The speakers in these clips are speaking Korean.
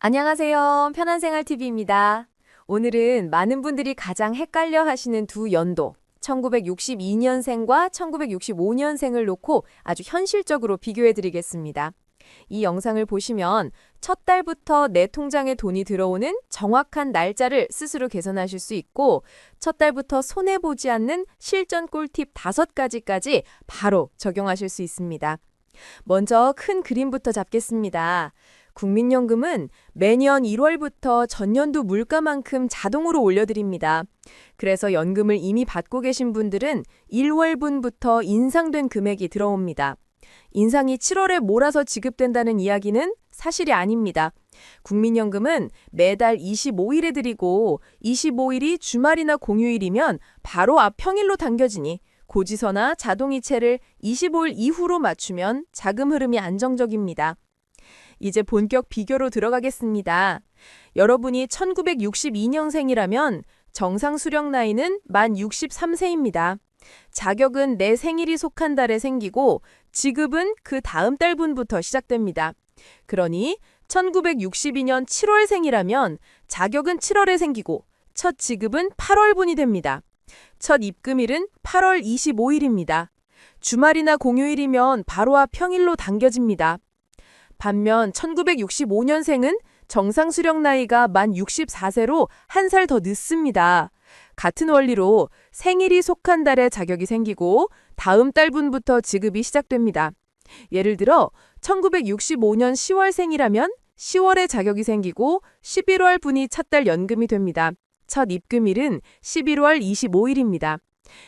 안녕하세요. 편한생활TV입니다. 오늘은 많은 분들이 가장 헷갈려 하시는 두 연도, 1962년생과 1965년생을 놓고 아주 현실적으로 비교해 드리겠습니다. 이 영상을 보시면 첫 달부터 내 통장에 돈이 들어오는 정확한 날짜를 스스로 계산하실 수 있고, 첫 달부터 손해보지 않는 실전 꿀팁 5가지까지 바로 적용하실 수 있습니다. 먼저 큰 그림부터 잡겠습니다. 국민연금은 매년 1월부터 전년도 물가만큼 자동으로 올려드립니다. 그래서 연금을 이미 받고 계신 분들은 1월분부터 인상된 금액이 들어옵니다. 인상이 7월에 몰아서 지급된다는 이야기는 사실이 아닙니다. 국민연금은 매달 25일에 드리고 25일이 주말이나 공휴일이면 바로 앞 평일로 당겨지니 고지서나 자동이체를 25일 이후로 맞추면 자금 흐름이 안정적입니다. 이제 본격 비교로 들어가겠습니다. 여러분이 1962년생이라면 정상 수령 나이는 만 63세입니다. 자격은 내 생일이 속한 달에 생기고 지급은 그 다음 달분부터 시작됩니다. 그러니 1962년 7월생이라면 자격은 7월에 생기고 첫 지급은 8월분이 됩니다. 첫 입금일은 8월 25일입니다. 주말이나 공휴일이면 바로 앞 평일로 당겨집니다. 반면 1965년생은 정상 수령 나이가 만 64세로 한 살 더 늦습니다. 같은 원리로 생일이 속한 달에 자격이 생기고 다음 달분부터 지급이 시작됩니다. 예를 들어 1965년 10월생이라면 10월에 자격이 생기고 11월 분이 첫 달 연금이 됩니다. 첫 입금일은 11월 25일입니다.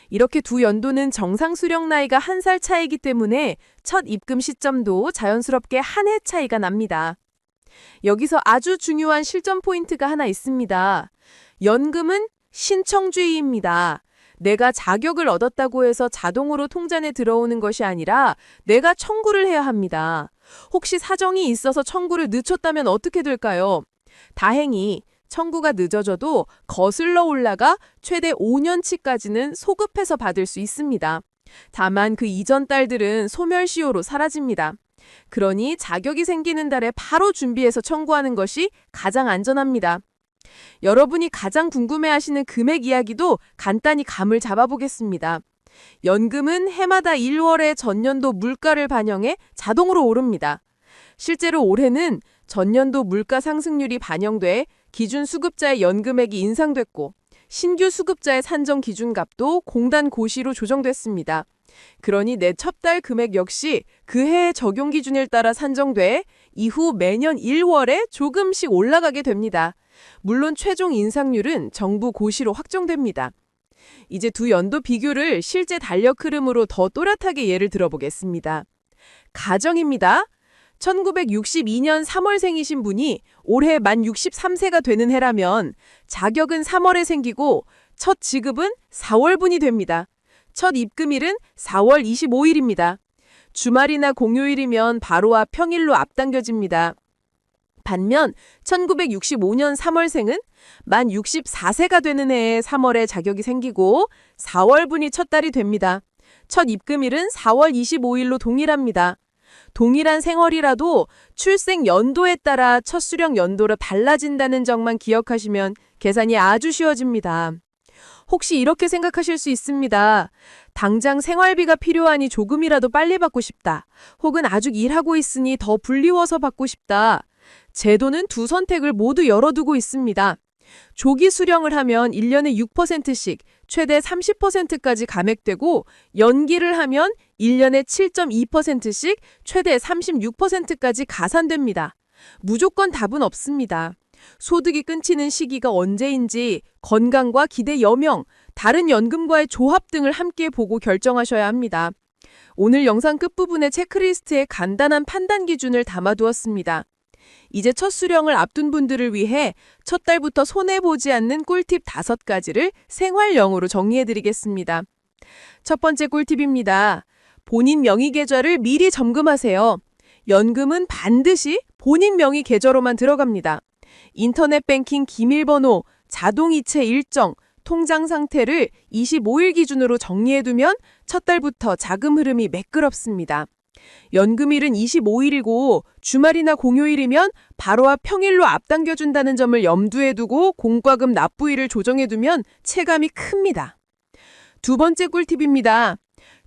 이렇게 두 연도는 정상 수령 나이가 한 살 차이기 때문에 첫 입금 시점도 자연스럽게 한 해 차이가 납니다. 여기서 아주 중요한 실전 포인트가 하나 있습니다. 연금은 신청주의입니다. 내가 자격을 얻었다고 해서 자동으로 통장에 들어오는 것이 아니라 내가 청구를 해야 합니다. 혹시 사정이 있어서 청구를 늦췄다면 어떻게 될까요? 다행히 청구가 늦어져도 거슬러 올라가 최대 5년치까지는 소급해서 받을 수 있습니다. 다만 그 이전 달들은 소멸시효로 사라집니다. 그러니 자격이 생기는 달에 바로 준비해서 청구하는 것이 가장 안전합니다. 여러분이 가장 궁금해하시는 금액 이야기도 간단히 감을 잡아보겠습니다. 연금은 해마다 1월에 전년도 물가를 반영해 자동으로 오릅니다. 실제로 올해는 전년도 물가 상승률이 반영돼 기준 수급자의 연금액이 인상됐고 신규 수급자의 산정 기준값도 공단 고시로 조정됐습니다. 그러니 내 첫 달 금액 역시 그 해의 적용 기준에 따라 산정돼 이후 매년 1월에 조금씩 올라가게 됩니다. 물론 최종 인상률은 정부 고시로 확정됩니다. 이제 두 연도 비교를 실제 달력 흐름으로 더 또렷하게 예를 들어보겠습니다. 가정입니다. 1962년 3월생이신 분이 올해 만 63세가 되는 해라면 자격은 3월에 생기고 첫 지급은 4월분이 됩니다. 첫 입금일은 4월 25일입니다. 주말이나 공휴일이면 바로 앞 평일로 앞당겨집니다. 반면 1965년 3월생은 만 64세가 되는 해에 3월에 자격이 생기고 4월분이 첫 달이 됩니다. 첫 입금일은 4월 25일로 동일합니다. 동일한 생활이라도 출생 연도에 따라 첫 수령 연도로 달라진다는 점만 기억하시면 계산이 아주 쉬워집니다. 혹시 이렇게 생각하실 수 있습니다. 당장 생활비가 필요하니 조금이라도 빨리 받고 싶다. 혹은 아직 일하고 있으니 더 불리워서 받고 싶다. 제도는 두 선택을 모두 열어두고 있습니다. 조기 수령을 하면 1년에 6%씩 최대 30%까지 감액되고 연기를 하면 1년에 7.2%씩 최대 36%까지 가산됩니다. 무조건 답은 없습니다. 소득이 끊기는 시기가 언제인지 건강과 기대 여명, 다른 연금과의 조합 등을 함께 보고 결정하셔야 합니다. 오늘 영상 끝부분에 체크리스트에 간단한 판단 기준을 담아두었습니다. 이제 첫 수령을 앞둔 분들을 위해 첫 달부터 손해보지 않는 꿀팁 5가지를 생활용으로 정리해드리겠습니다. 첫 번째 꿀팁입니다. 본인 명의 계좌를 미리 점검하세요. 연금은 반드시 본인 명의 계좌로만 들어갑니다. 인터넷 뱅킹 기밀번호, 자동이체 일정, 통장 상태를 25일 기준으로 정리해두면 첫 달부터 자금 흐름이 매끄럽습니다. 연금일은 25일이고 주말이나 공휴일이면 바로와 평일로 앞당겨준다는 점을 염두에 두고 공과금 납부일을 조정해두면 체감이 큽니다. 두 번째 꿀팁입니다.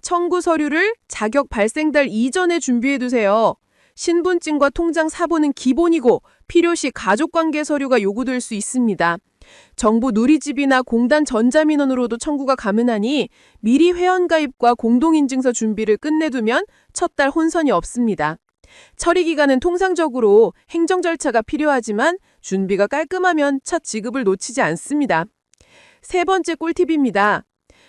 청구 서류를 자격 발생달 이전에 준비해두세요. 신분증과 통장 사본은 기본이고 필요시 가족관계 서류가 요구될 수 있습니다. 정부 누리집이나 공단 전자민원으로도 청구가 가능하니 미리 회원가입과 공동인증서 준비를 끝내두면 첫 달 혼선이 없습니다. 처리 기간은 통상적으로 행정 절차가 필요하지만 준비가 깔끔하면 첫 지급을 놓치지 않습니다. 세 번째 꿀팁입니다.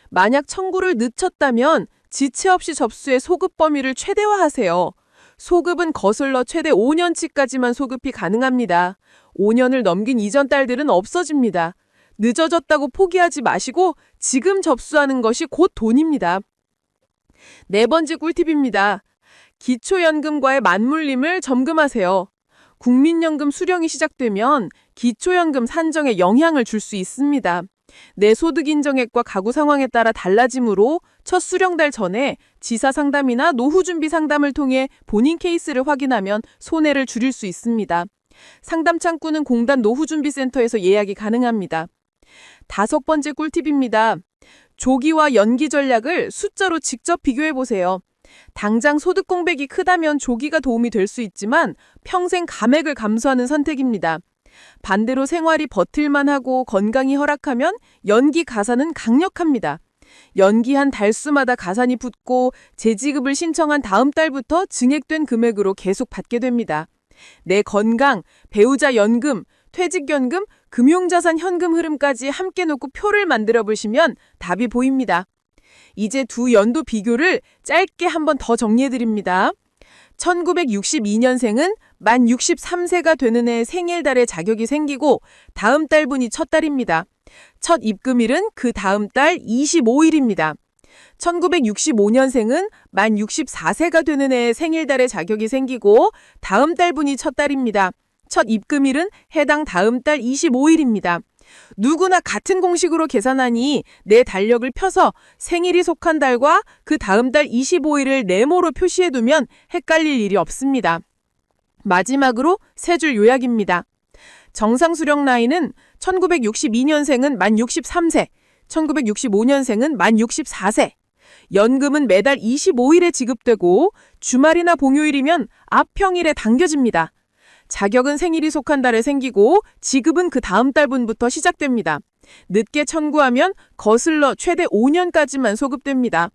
만약 청구를 늦췄다면 지체 없이 접수해 소급 범위를 최대화하세요. 소급은 거슬러 최대 5년치까지만 소급이 가능합니다. 5년을 넘긴 이전 달들은 없어집니다. 늦어졌다고 포기하지 마시고 지금 접수하는 것이 곧 돈입니다. 네 번째 꿀팁입니다. 기초연금과의 맞물림을 점검하세요. 국민연금 수령이 시작되면 기초연금 산정에 영향을 줄 수 있습니다. 내 소득 인정액과 가구 상황에 따라 달라지므로 첫 수령달 전에 지사 상담이나 노후 준비 상담을 통해 본인 케이스를 확인하면 손해를 줄일 수 있습니다. 상담 창구는 공단 노후준비센터에서 예약이 가능합니다. 다섯 번째 꿀팁입니다. 조기와 연기 전략을 숫자로 직접 비교해보세요. 당장 소득 공백이 크다면 조기가 도움이 될 수 있지만 평생 감액을 감수하는 선택입니다. 반대로 생활이 버틸만하고 건강이 허락하면 연기 가산은 강력합니다. 연기한 달수마다 가산이 붙고 재지급을 신청한 다음 달부터 증액된 금액으로 계속 받게 됩니다. 내 건강, 배우자 연금, 퇴직연금, 금융자산 현금 흐름까지 함께 놓고 표를 만들어 보시면 답이 보입니다. 이제 두 연도 비교를 짧게 한 번 더 정리해드립니다. 1962년생은 만 63세가 되는 해 생일달에 자격이 생기고 다음 달분이 첫 달입니다. 첫 입금일은 그 다음 달 25일입니다. 1965년생은 만 64세가 되는 해 생일달에 자격이 생기고 다음 달분이 첫 달입니다. 첫 입금일은 해당 다음 달 25일입니다. 누구나 같은 공식으로 계산하니 내 달력을 펴서 생일이 속한 달과 그 다음 달 25일을 네모로 표시해두면 헷갈릴 일이 없습니다. 마지막으로 세 줄 요약입니다. 정상 수령 나이는 1962년생은 만 63세, 1965년생은 만 64세. 연금은 매달 25일에 지급되고 주말이나 공휴일이면 앞평일에 당겨집니다. 자격은 생일이 속한 달에 생기고 지급은 그 다음 달분부터 시작됩니다. 늦게 청구하면 거슬러 최대 5년까지만 소급됩니다.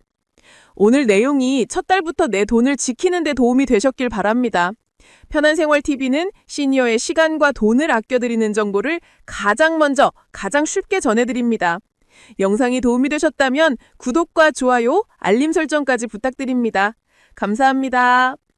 오늘 내용이 첫 달부터 내 돈을 지키는 데 도움이 되셨길 바랍니다. 편한생활TV는 시니어의 시간과 돈을 아껴드리는 정보를 가장 먼저, 가장 쉽게 전해드립니다. 영상이 도움이 되셨다면 구독과 좋아요, 알림 설정까지 부탁드립니다. 감사합니다.